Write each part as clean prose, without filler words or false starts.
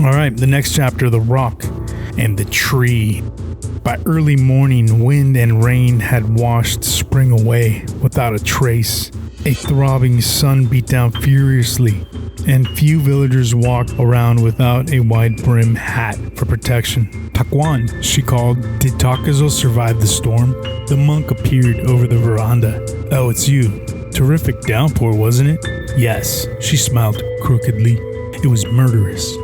All right, the next chapter, The Rock and the Tree. By early morning, wind and rain had washed spring away without a trace. A throbbing sun beat down furiously, and few villagers walked around without a wide-brimmed hat for protection. "Taquan," she called. "Did Takazo survive the storm?" The monk appeared over the veranda. "Oh, it's you. Terrific downpour, wasn't it?" "Yes," she smiled crookedly. "It was murderous.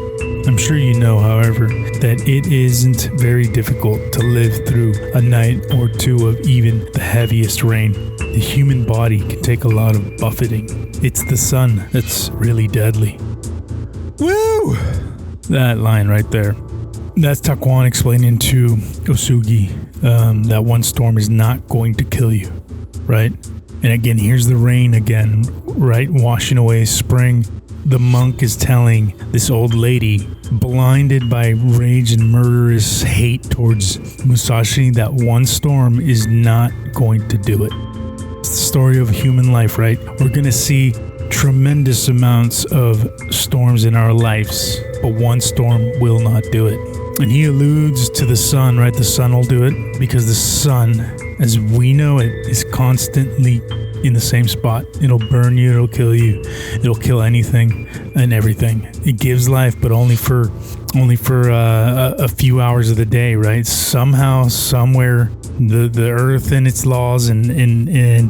I'm sure you know, however, that it isn't very difficult to live through a night or two of even the heaviest rain. The human body can take a lot of buffeting. It's the sun that's really deadly." Woo! That line right there. That's Taquan explaining to Osugi that one storm is not going to kill you, right? And again, here's the rain again, right? Washing away spring. The monk is telling this old lady, blinded by rage and murderous hate towards Musashi, that one storm is not going to do it. It's the story of human life, right? We're going to see tremendous amounts of storms in our lives, but one storm will not do it. And he alludes to the sun, right? The sun will do it because the sun, as we know it, is constantly in the same spot. It'll burn you, it'll kill you, it'll kill anything and everything. It gives life, but only for a few hours of the day, right? Somehow, somewhere, the earth and its laws and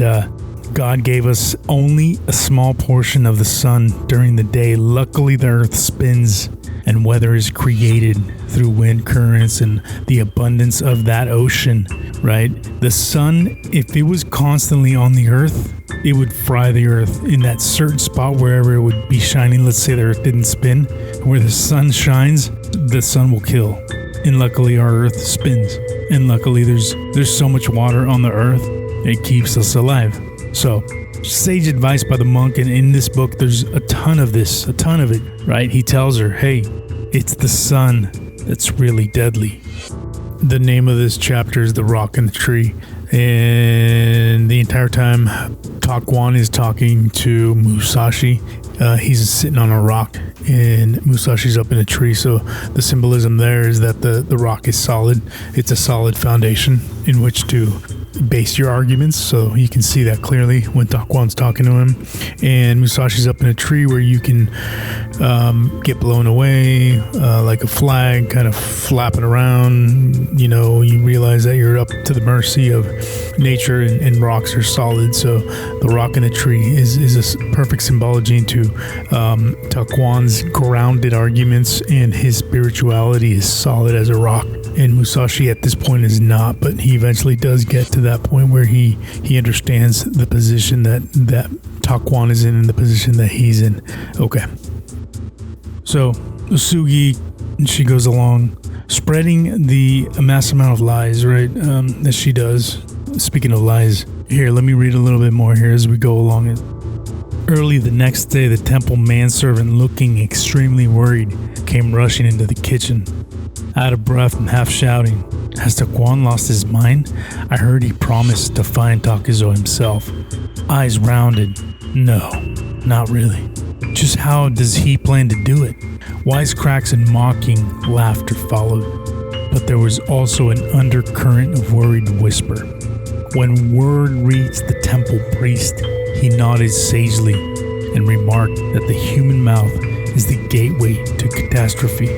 God gave us only a small portion of the sun during the day. Luckily, the earth spins and weather is created through wind currents and the abundance of that ocean, right? The sun, if it was constantly on the earth, it would fry the earth in that certain spot wherever it would be shining. Let's say the earth didn't spin. Where the sun shines, the sun will kill. And luckily our earth spins. And luckily there's so much water on the earth, it keeps us alive. So, sage advice by the monk, and in this book there's a ton of it, right? He tells her, hey, it's the sun that's really deadly. The name of this chapter is The Rock and the Tree, and the entire time Taquan is talking to Musashi. He's sitting on a rock and Musashi's up in a tree, so the symbolism there is that the rock is solid. It's a solid foundation in which to base your arguments, so you can see that clearly when Taquan's talking to him. And Musashi's up in a tree where you can get blown away like a flag, kind of flapping around. You know, you realize that you're up to the mercy of nature, and rocks are solid. So the rock in a tree is a perfect symbology to Taquan's grounded arguments, and his spirituality is solid as a rock. And Musashi at this point is not, but he eventually does get to that point where he understands the position that Taquan is in and the position that he's in. Okay. So Usugi, she goes along spreading the mass amount of lies, right, that she does. Speaking of lies, here, let me read a little bit more here as we go along it. Early the next day, the temple manservant, looking extremely worried, came rushing into the kitchen. Out of breath and half shouting, "Has Taquan lost his mind? I heard he promised to find Takazo himself." Eyes rounded. No, not really. Just how does he plan to do it? Wisecracks and mocking laughter followed, but there was also an undercurrent of worried whisper. When word reached the temple priest, he nodded sagely and remarked that the human mouth is the gateway to catastrophe.